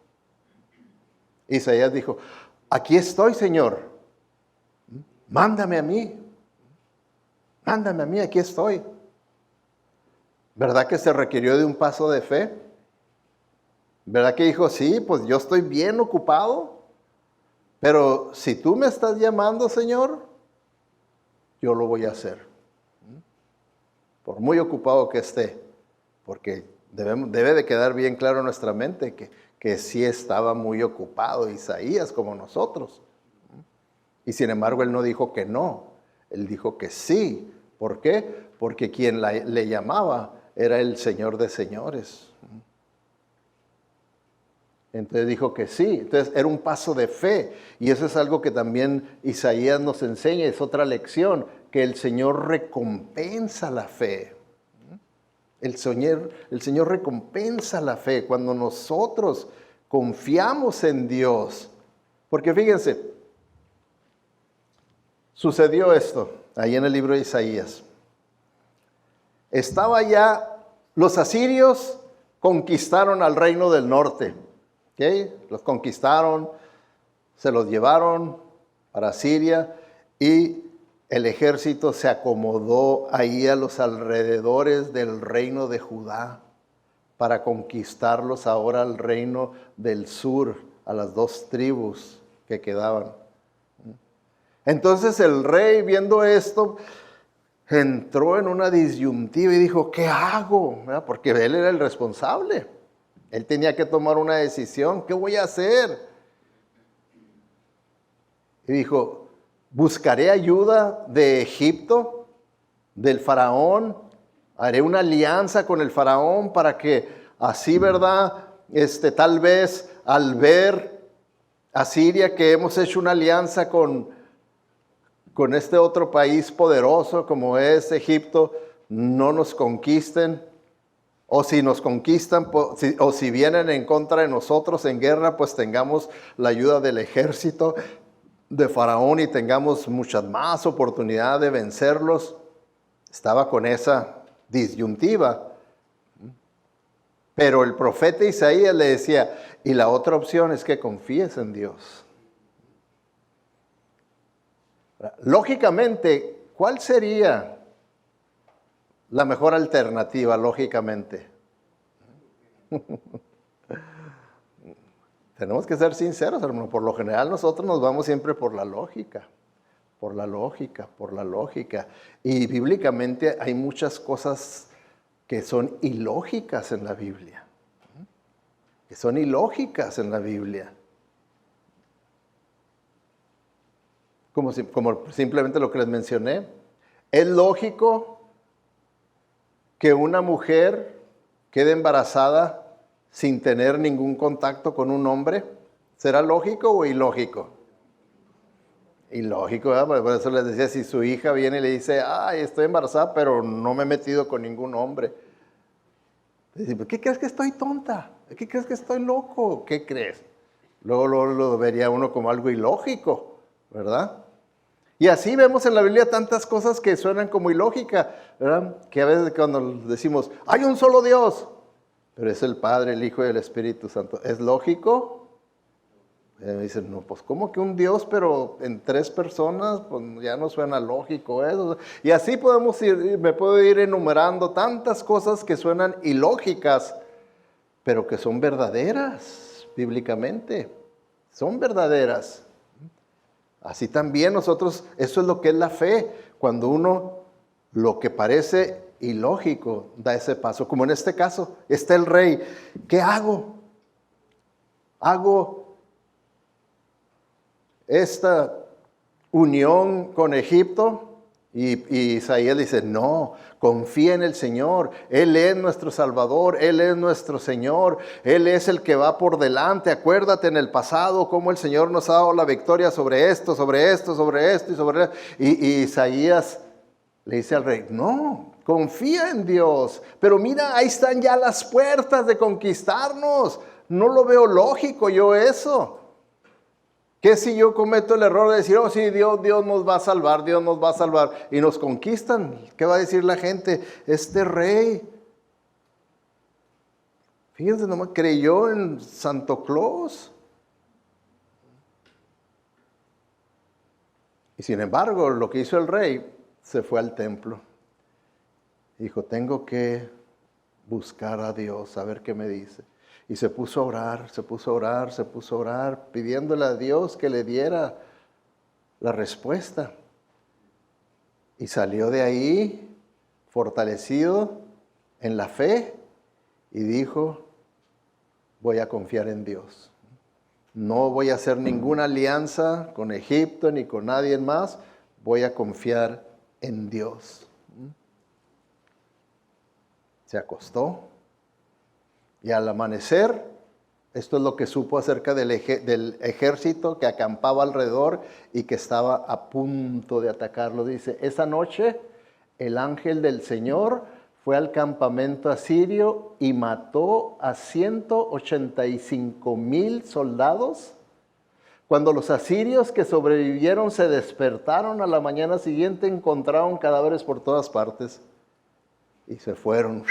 Isaías dijo, aquí estoy, Señor. Mándame a mí. Mándame a mí, aquí estoy. ¿Verdad que se requirió de un paso de fe? ¿Verdad que dijo, sí, pues yo estoy bien ocupado? Pero si tú me estás llamando, Señor, yo lo voy a hacer. Por muy ocupado que esté. Porque debe de quedar bien claro en nuestra mente que sí estaba muy ocupado Isaías como nosotros. Y sin embargo, él no dijo que no. Él dijo que sí. ¿Por qué? Porque quien le llamaba era el Señor de señores. Entonces dijo que sí. Entonces era un paso de fe. Y eso es algo que también Isaías nos enseña. Es otra lección. Que el Señor recompensa la fe. El Señor recompensa la fe cuando nosotros confiamos en Dios. Porque fíjense, sucedió esto ahí en el libro de Isaías. Estaba ya, los asirios conquistaron al reino del norte. ¿Okay? Los conquistaron, se los llevaron para Siria y el ejército se acomodó ahí a los alrededores del reino de Judá para conquistarlos ahora al reino del sur, a las dos tribus que quedaban. Entonces el rey, viendo esto, entró en una disyuntiva y dijo, ¿qué hago? ¿Verdad? Porque él era el responsable. Él tenía que tomar una decisión. ¿Qué voy a hacer? Y dijo, buscaré ayuda de Egipto, del faraón. Haré una alianza con el faraón para que así, ¿verdad? Tal vez al ver a Siria que hemos hecho una alianza con este otro país poderoso como es Egipto, no nos conquisten. O si nos conquistan, o si vienen en contra de nosotros en guerra, pues tengamos la ayuda del ejército de Faraón y tengamos muchas más oportunidades de vencerlos. Estaba con esa disyuntiva. Pero el profeta Isaías le decía, y la otra opción es que confíes en Dios. Lógicamente, ¿cuál sería la mejor alternativa, lógicamente? Tenemos que ser sinceros, hermano. Por lo general nosotros nos vamos siempre por la lógica. Por la lógica, por la lógica. Y bíblicamente hay muchas cosas que son ilógicas en la Biblia. Que son ilógicas en la Biblia. Como simplemente lo que les mencioné. Es lógico que una mujer quede embarazada sin tener ningún contacto con un hombre. ¿Será lógico o ilógico? Ilógico, ¿verdad? Por eso les decía, si su hija viene y le dice, ay, estoy embarazada, pero no me he metido con ningún hombre. Dice, ¿qué crees que estoy tonta? ¿Qué crees que estoy loco? ¿Qué crees? Luego lo vería uno como algo ilógico, ¿verdad? Y así vemos en la Biblia tantas cosas que suenan como ilógica, ¿verdad? Que a veces cuando decimos, hay un solo Dios, pero es el Padre, el Hijo y el Espíritu Santo. ¿Es lógico? Me dicen, no, pues ¿cómo que un Dios, pero en 3 personas? Pues ya no suena lógico eso. Y así me puedo ir enumerando tantas cosas que suenan ilógicas, pero que son verdaderas bíblicamente. Son verdaderas. Así también nosotros, eso es lo que es la fe. Cuando uno, lo que parece ilógico, da ese paso. Como en este caso, está el rey. ¿Qué hago? Hago esta unión con Egipto. Y Isaías dice, no, confía en el Señor. Él es nuestro Salvador, Él es nuestro Señor, Él es el que va por delante. Acuérdate en el pasado cómo el Señor nos ha dado la victoria sobre esto, sobre esto, sobre esto y sobre esto. Y Isaías le dice al rey, no, confía en Dios. Pero mira, ahí están ya las puertas de conquistarnos. No lo veo lógico yo eso. ¿Qué si yo cometo el error de decir, oh sí, Dios nos va a salvar, Dios nos va a salvar, y nos conquistan? ¿Qué va a decir la gente? Este rey, fíjense nomás, creyó en Santo Claus. Y sin embargo, lo que hizo el rey, se fue al templo. Dijo, tengo que buscar a Dios, a ver qué me dice. Y se puso a orar, se puso a orar, se puso a orar, pidiéndole a Dios que le diera la respuesta. Y salió de ahí fortalecido en la fe y dijo, voy a confiar en Dios. No voy a hacer ninguna alianza con Egipto ni con nadie más, voy a confiar en Dios. Se acostó. Y al amanecer, esto es lo que supo acerca del ejército que acampaba alrededor y que estaba a punto de atacarlo. Dice, esa noche el ángel del Señor fue al campamento asirio y mató a 185,000 soldados. Cuando los asirios que sobrevivieron se despertaron a la mañana siguiente, encontraron cadáveres por todas partes y se fueron.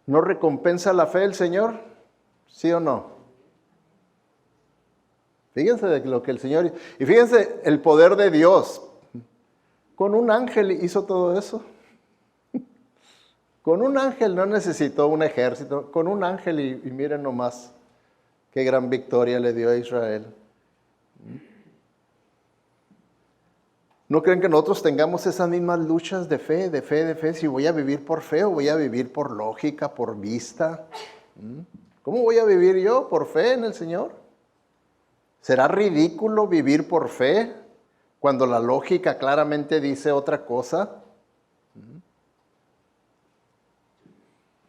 ¿No recompensa la fe el Señor? ¿Sí o no? Fíjense de lo que el Señor... Y fíjense el poder de Dios. Con un ángel hizo todo eso. Con un ángel, no necesitó un ejército. Con un ángel y miren nomás qué gran victoria le dio a Israel. ¿No creen que nosotros tengamos esas mismas luchas de fe, de fe, de fe? Si voy a vivir por fe o voy a vivir por lógica, por vista. ¿Cómo voy a vivir yo? ¿Por fe en el Señor? ¿Será ridículo vivir por fe cuando la lógica claramente dice otra cosa?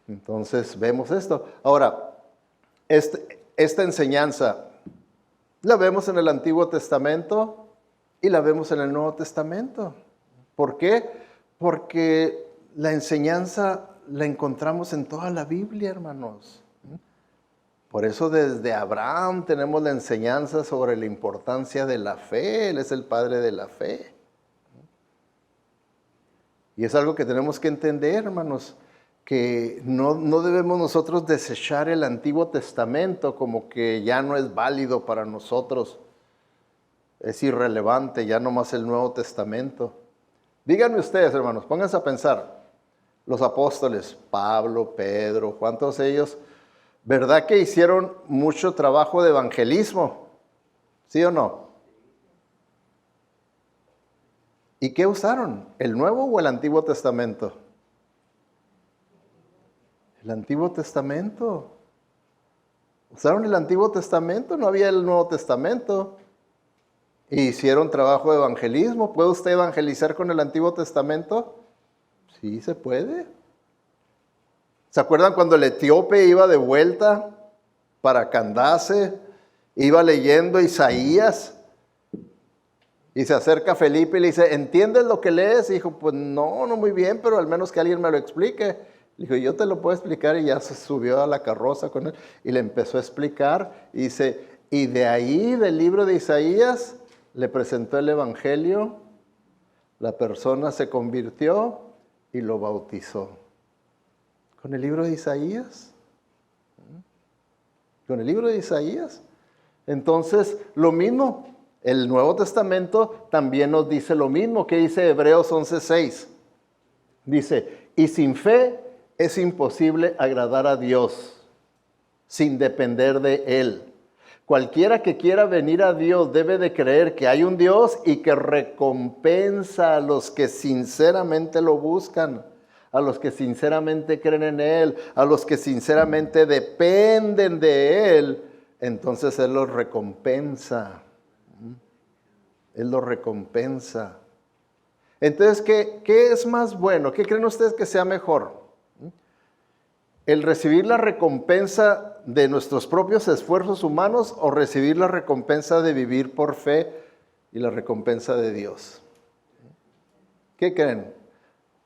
Entonces vemos esto. Ahora, esta enseñanza la vemos en el Antiguo Testamento y la vemos en el Nuevo Testamento. ¿Por qué? Porque la enseñanza la encontramos en toda la Biblia, hermanos. Por eso desde Abraham tenemos la enseñanza sobre la importancia de la fe. Él es el padre de la fe. Y es algo que tenemos que entender, hermanos, que no debemos nosotros desechar el Antiguo Testamento como que ya no es válido para nosotros. Es irrelevante, ya nomás el Nuevo Testamento. Díganme ustedes, hermanos, pónganse a pensar. Los apóstoles, Pablo, Pedro, Juan, todos ellos, ¿verdad que hicieron mucho trabajo de evangelismo? ¿Sí o no? ¿Y qué usaron? ¿El Nuevo o el Antiguo Testamento? El Antiguo Testamento. Usaron el Antiguo Testamento, no había el Nuevo Testamento. Y hicieron trabajo de evangelismo. ¿Puede usted evangelizar con el Antiguo Testamento? Sí, se puede. ¿Se acuerdan cuando el etíope iba de vuelta para Candace? Iba leyendo Isaías y se acerca a Felipe y le dice, ¿entiendes lo que lees? Y dijo, pues no muy bien, pero al menos que alguien me lo explique. Le dijo, yo te lo puedo explicar, y ya se subió a la carroza con él y le empezó a explicar. Y dice, y de ahí, del libro de Isaías, le presentó el evangelio, la persona se convirtió y lo bautizó. ¿Con el libro de Isaías? ¿Con el libro de Isaías? Entonces, lo mismo, el Nuevo Testamento también nos dice lo mismo que dice Hebreos 11:6. Dice, y sin fe es imposible agradar a Dios, sin depender de Él. Cualquiera que quiera venir a Dios debe de creer que hay un Dios y que recompensa a los que sinceramente lo buscan, a los que sinceramente creen en Él, a los que sinceramente dependen de Él. Entonces Él los recompensa. Él los recompensa. Entonces, ¿qué es más bueno? ¿Qué creen ustedes que sea mejor? ¿El recibir la recompensa de nuestros propios esfuerzos humanos o recibir la recompensa de vivir por fe y la recompensa de Dios? ¿Qué creen?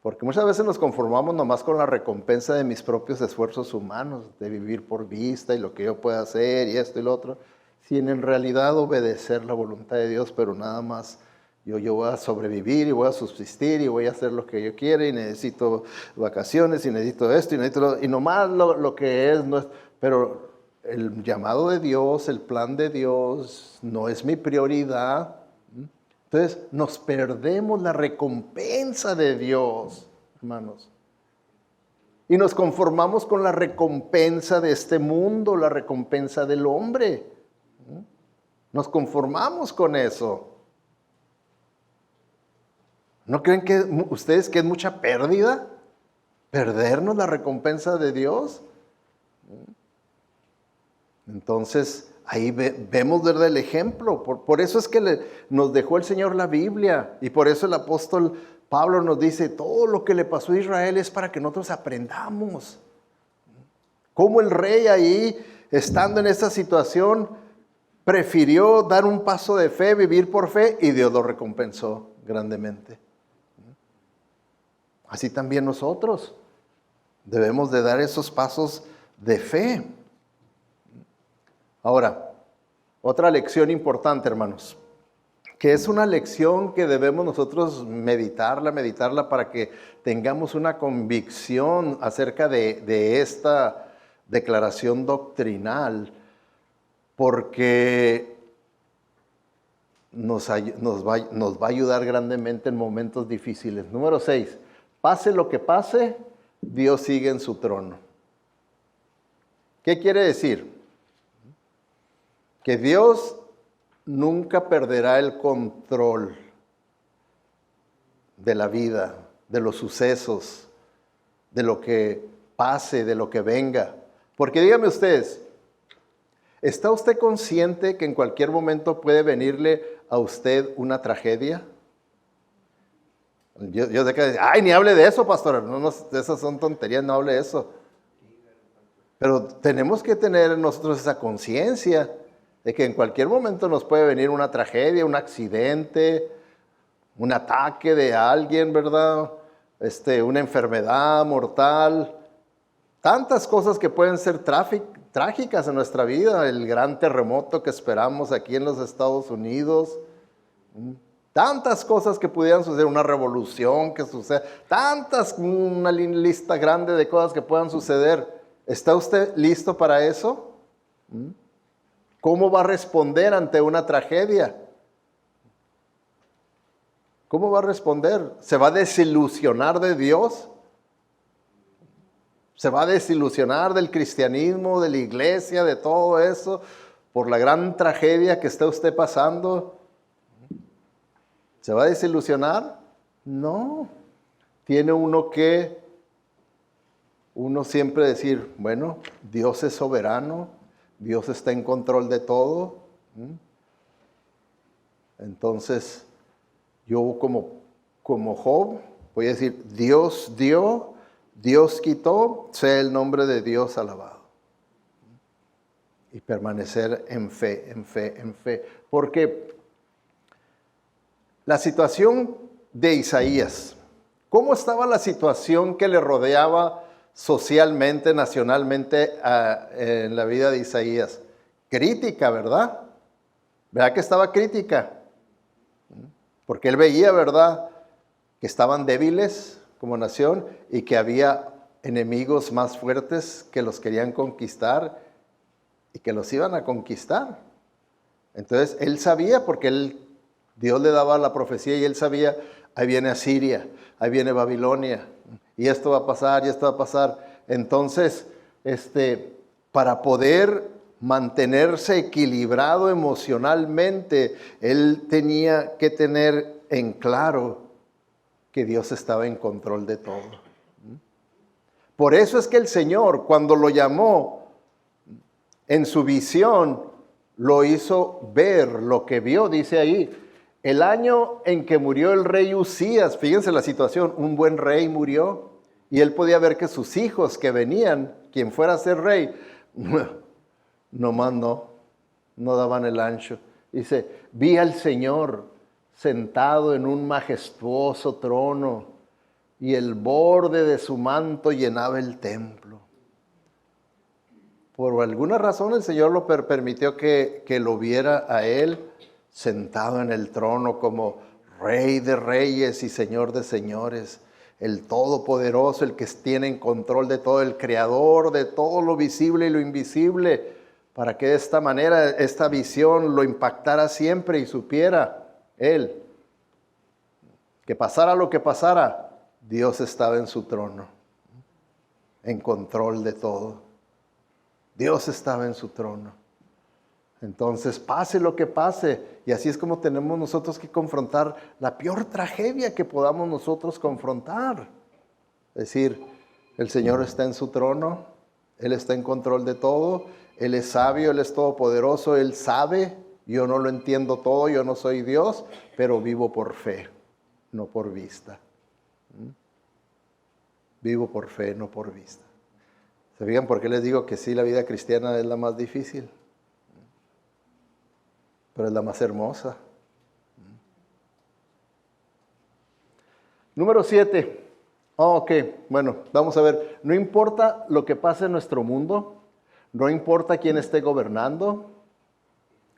Porque muchas veces nos conformamos nomás con la recompensa de mis propios esfuerzos humanos, de vivir por vista y lo que yo pueda hacer y esto y lo otro, sin en realidad obedecer la voluntad de Dios, pero nada más yo voy a sobrevivir y voy a subsistir y voy a hacer lo que yo quiera y necesito vacaciones y necesito esto y necesito lo, y nomás lo que es, no es, pero el llamado de Dios, el plan de Dios no es mi prioridad. Entonces nos perdemos la recompensa de Dios, hermanos. Y nos conformamos con la recompensa de este mundo, la recompensa del hombre. Nos conformamos con eso. ¿No creen que ustedes que es mucha pérdida perdernos la recompensa de Dios? Entonces, ahí vemos, ¿verdad?, el ejemplo. Por eso es que nos dejó el Señor la Biblia. Y por eso el apóstol Pablo nos dice, todo lo que le pasó a Israel es para que nosotros aprendamos. Cómo el rey ahí, estando en esta situación, prefirió dar un paso de fe, vivir por fe, y Dios lo recompensó grandemente. Así también nosotros debemos de dar esos pasos de fe. Ahora, otra lección importante, hermanos, que es una lección que debemos nosotros meditarla para que tengamos una convicción acerca de esta declaración doctrinal, porque nos va a ayudar grandemente en momentos difíciles. Número 6, pase lo que pase, Dios sigue en su trono. ¿Qué quiere decir? Que Dios nunca perderá el control de la vida, de los sucesos, de lo que pase, de lo que venga. Porque díganme ustedes, ¿está usted consciente que en cualquier momento puede venirle a usted una tragedia? Yo sé que, ay, ni hable de eso, pastor. No, esas son tonterías, no hable de eso. Pero tenemos que tener nosotros esa conciencia de que en cualquier momento nos puede venir una tragedia, un accidente, un ataque de alguien, ¿verdad? Una enfermedad mortal. Tantas cosas que pueden ser trágicas en nuestra vida. El gran terremoto que esperamos aquí en los Estados Unidos. Tantas cosas que pudieran suceder, una revolución que suceda, una lista grande de cosas que puedan suceder. ¿Está usted listo para eso? ¿Cómo va a responder ante una tragedia? ¿Cómo va a responder? ¿Se va a desilusionar de Dios? ¿Se va a desilusionar del cristianismo, de la iglesia, de todo eso, por la gran tragedia que está usted pasando? ¿Se va a desilusionar? No. Tiene uno siempre decir, bueno, Dios es soberano, Dios está en control de todo. Entonces, yo como Job voy a decir, Dios dio, Dios quitó, sea el nombre de Dios alabado. Y permanecer en fe, en fe, en fe. Porque la situación de Isaías, ¿cómo estaba la situación que le rodeaba socialmente, nacionalmente en la vida de Isaías? Crítica, ¿verdad? ¿Verdad que estaba crítica? Porque él veía, ¿verdad?, que estaban débiles como nación y que había enemigos más fuertes que los querían conquistar y que los iban a conquistar. Entonces él sabía, porque Dios le daba la profecía y él sabía, ahí viene Asiria, ahí viene Babilonia, y esto va a pasar, y esto va a pasar. Entonces, para poder mantenerse equilibrado emocionalmente, él tenía que tener en claro que Dios estaba en control de todo. Por eso es que el Señor, cuando lo llamó en su visión, lo hizo ver lo que vio. Dice ahí, el año en que murió el rey Usías, fíjense la situación, un buen rey murió y él podía ver que sus hijos que venían, quien fuera a ser rey, nomás no daban el ancho. Dice, vi al Señor sentado en un majestuoso trono y el borde de su manto llenaba el templo. Por alguna razón el Señor lo permitió que lo viera a él sentado en el trono como Rey de reyes y Señor de señores, el Todopoderoso, el que tiene en control de todo, el Creador de todo lo visible y lo invisible, para que de esta manera esta visión lo impactara siempre y supiera él que pasara lo que pasara, Dios estaba en su trono, en control de todo. Dios estaba en su trono. Entonces, pase lo que pase, y así es como tenemos nosotros que confrontar la peor tragedia que podamos nosotros confrontar. Es decir, el Señor está en su trono, Él está en control de todo, Él es sabio, Él es todopoderoso, Él sabe, yo no lo entiendo todo, yo no soy Dios, pero vivo por fe, no por vista. Vivo por fe, no por vista. ¿Se fijan por qué les digo que sí, la vida cristiana es la más difícil? Pero es la más hermosa. Número 7. Ok, bueno, vamos a ver. No importa lo que pase en nuestro mundo, no importa quién esté gobernando,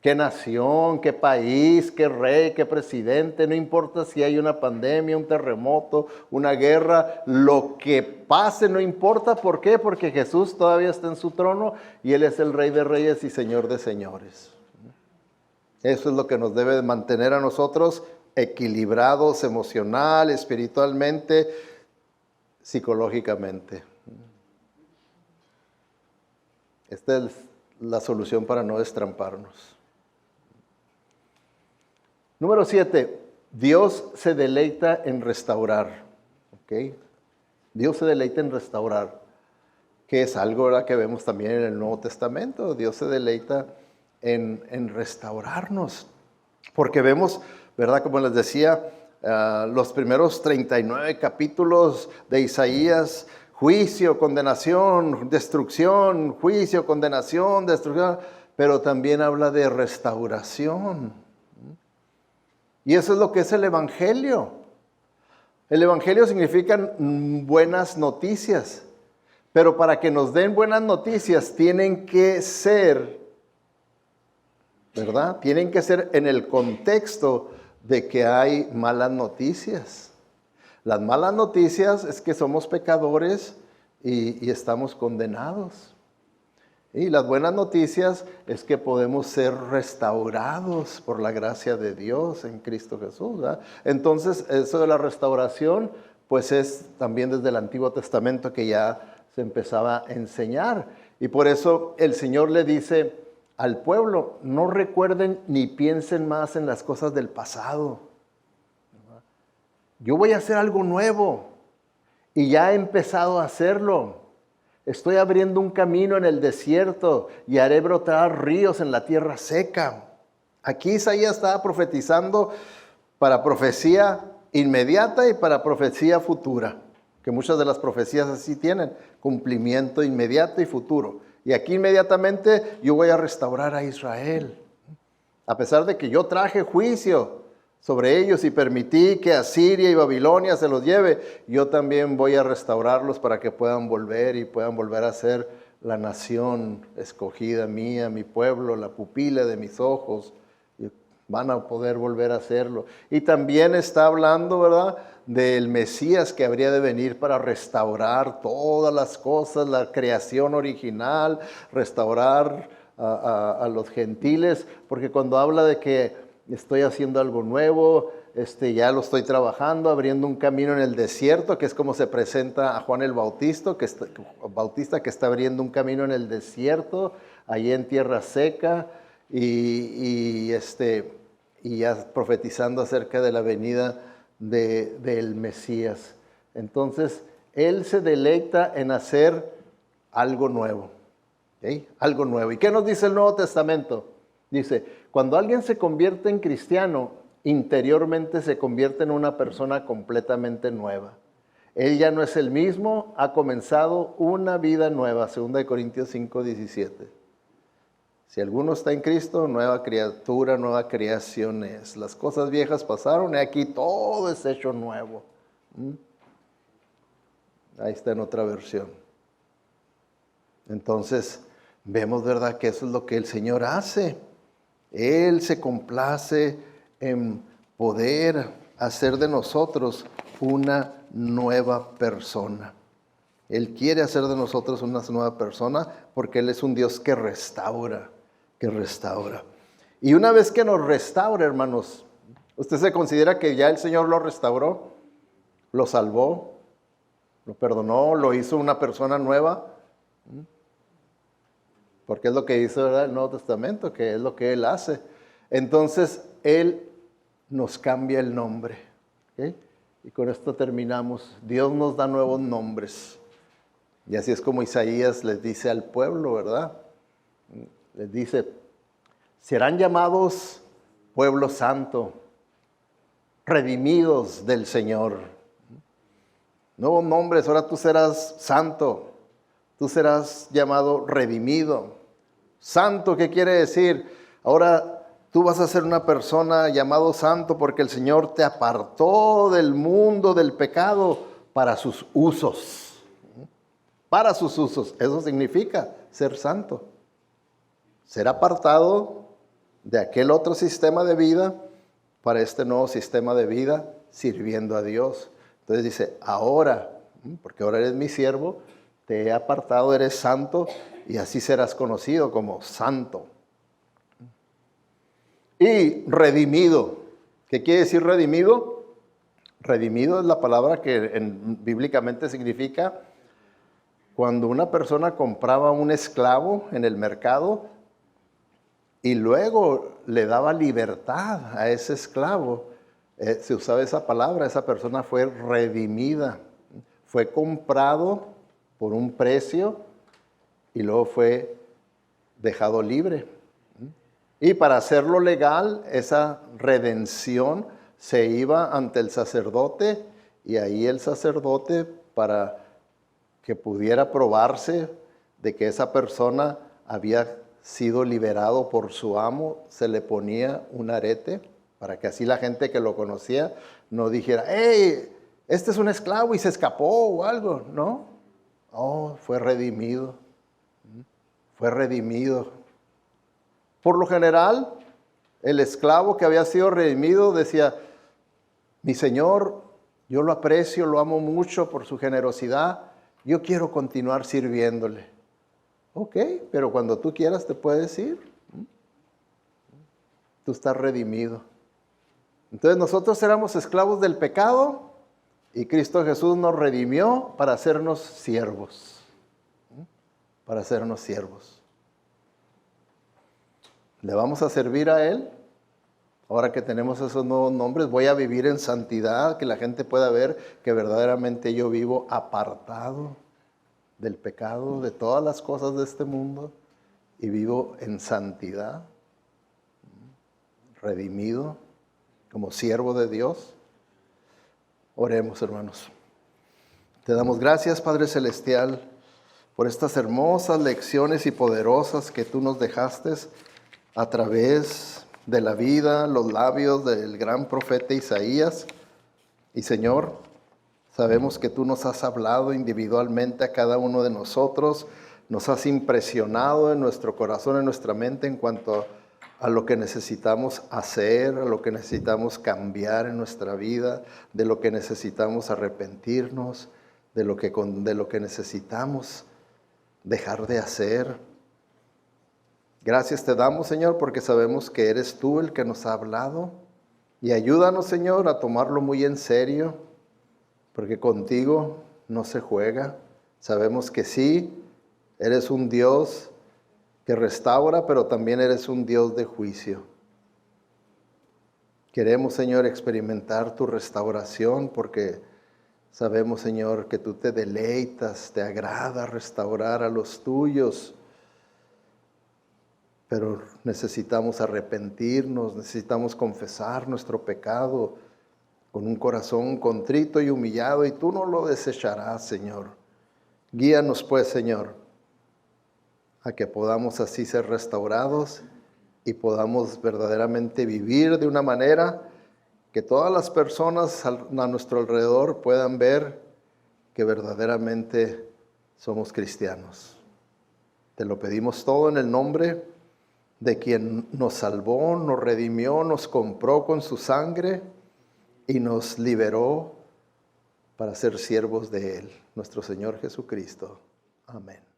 qué nación, qué país, qué rey, qué presidente, no importa si hay una pandemia, un terremoto, una guerra, lo que pase no importa. ¿Por qué? Porque Jesús todavía está en su trono y Él es el Rey de reyes y Señor de señores. Eso es lo que nos debe mantener a nosotros equilibrados emocional, espiritualmente, psicológicamente. Esta es la solución para no destramparnos. Número 7, Dios se deleita en restaurar. ¿Okay? Dios se deleita en restaurar, que es algo, ¿verdad?, que vemos también en el Nuevo Testamento. Dios se deleita en restaurarnos, porque vemos, ¿verdad?, como les decía, los primeros 39 capítulos de Isaías, juicio, condenación, destrucción, juicio, condenación, destrucción, pero también habla de restauración. Y eso es lo que es el Evangelio. El Evangelio significa buenas noticias, pero para que nos den buenas noticias tienen que ser, ¿verdad?, tienen que ser en el contexto de que hay malas noticias. Las malas noticias es que somos pecadores y estamos condenados. Y las buenas noticias es que podemos ser restaurados por la gracia de Dios en Cristo Jesús, ¿verdad? Entonces, eso de la restauración, pues es también desde el Antiguo Testamento que ya se empezaba a enseñar. Y por eso el Señor le dice al pueblo, no recuerden ni piensen más en las cosas del pasado. Yo voy a hacer algo nuevo y ya he empezado a hacerlo. Estoy abriendo un camino en el desierto y haré brotar ríos en la tierra seca. Aquí Isaías estaba profetizando para profecía inmediata y para profecía futura, que muchas de las profecías así tienen, cumplimiento inmediato y futuro. Y aquí inmediatamente yo voy a restaurar a Israel. A pesar de que yo traje juicio sobre ellos y permití que Asiria y Babilonia se los lleve, yo también voy a restaurarlos para que puedan volver y puedan volver a ser la nación escogida mía, mi pueblo, la pupila de mis ojos. Y van a poder volver a hacerlo. Y también está hablando, ¿verdad?, del Mesías que habría de venir para restaurar todas las cosas, la creación original, restaurar a los gentiles, porque cuando habla de que estoy haciendo algo nuevo, ya lo estoy trabajando, abriendo un camino en el desierto, que es como se presenta a Juan el Bautista, que está abriendo un camino en el desierto, allí en tierra seca, y ya profetizando acerca de la venida del Mesías. Entonces, Él se deleita en hacer algo nuevo. ¿Okay? Algo nuevo. ¿Y qué nos dice el Nuevo Testamento? Dice, cuando alguien se convierte en cristiano, interiormente se convierte en una persona completamente nueva. Él ya no es el mismo, ha comenzado una vida nueva. 2 Corintios 5:17. Si alguno está en Cristo, nueva criatura, nueva creación es. Las cosas viejas pasaron y aquí todo es hecho nuevo. Ahí está en otra versión. Entonces, vemos, ¿verdad?, que eso es lo que el Señor hace. Él se complace en poder hacer de nosotros una nueva persona. Él quiere hacer de nosotros una nueva persona porque Él es un Dios que restaura, que restaura. Y una vez que nos restaura, hermanos, ¿usted se considera que ya el Señor lo restauró? ¿Lo salvó? ¿Lo perdonó? ¿Lo hizo una persona nueva? Porque es lo que dice, ¿verdad?, el Nuevo Testamento, que es lo que Él hace. Entonces, Él nos cambia el nombre. ¿Okay? Y con esto terminamos. Dios nos da nuevos nombres. Y así es como Isaías les dice al pueblo, ¿verdad? Les dice, serán llamados pueblo santo, redimidos del Señor. Nuevos nombres, ahora tú serás santo. Tú serás llamado redimido. Santo, ¿qué quiere decir? Ahora tú vas a ser una persona llamado santo porque el Señor te apartó del mundo del pecado para sus usos. Para sus usos. Eso significa ser santo. Ser apartado de aquel otro sistema de vida para este nuevo sistema de vida sirviendo a Dios. Entonces dice, ahora, porque ahora eres mi siervo, te he apartado, eres santo, y así serás conocido como santo. Y redimido. ¿Qué quiere decir redimido? Redimido es la palabra que bíblicamente significa cuando una persona compraba un esclavo en el mercado y luego le daba libertad a ese esclavo. Se usaba esa palabra, esa persona fue redimida. Fue comprado por un precio y luego fue dejado libre. Y para hacerlo legal, esa redención se iba ante el sacerdote y ahí el sacerdote, para que pudiera probarse de que esa persona había sido liberado por su amo, se le ponía un arete para que así la gente que lo conocía no dijera, ¡hey! Este es un esclavo y se escapó o algo. No, fue redimido. Fue redimido. Por lo general, el esclavo que había sido redimido decía, mi Señor, yo lo aprecio, lo amo mucho por su generosidad, yo quiero continuar sirviéndole. Ok, pero cuando tú quieras te puedes ir. Tú estás redimido. Entonces nosotros éramos esclavos del pecado y Cristo Jesús nos redimió para hacernos siervos. Para hacernos siervos. ¿Le vamos a servir a Él? Ahora que tenemos esos nuevos nombres, voy a vivir en santidad, que la gente pueda ver que verdaderamente yo vivo apartado del pecado, de todas las cosas de este mundo, y vivo en santidad, redimido, como siervo de Dios. Oremos, hermanos. Te damos gracias, Padre Celestial, por estas hermosas lecciones y poderosas que tú nos dejaste a través de la vida, los labios del gran profeta Isaías. Y Señor, sabemos que tú nos has hablado individualmente a cada uno de nosotros, nos has impresionado en nuestro corazón, en nuestra mente en cuanto a lo que necesitamos hacer, a lo que necesitamos cambiar en nuestra vida, de lo que necesitamos arrepentirnos, de lo que necesitamos dejar de hacer. Gracias te damos, Señor, porque sabemos que eres tú el que nos ha hablado. Y ayúdanos, Señor, a tomarlo muy en serio, porque contigo no se juega. Sabemos que sí, eres un Dios que restaura, pero también eres un Dios de juicio. Queremos, Señor, experimentar tu restauración, porque sabemos, Señor, que tú te deleitas, te agrada restaurar a los tuyos. Pero necesitamos arrepentirnos, necesitamos confesar nuestro pecado con un corazón contrito y humillado, y tú no lo desecharás, Señor. Guíanos pues, Señor, a que podamos así ser restaurados y podamos verdaderamente vivir de una manera que todas las personas a nuestro alrededor puedan ver que verdaderamente somos cristianos. Te lo pedimos todo en el nombre de quien nos salvó, nos redimió, nos compró con su sangre y nos liberó para ser siervos de Él, nuestro Señor Jesucristo. Amén.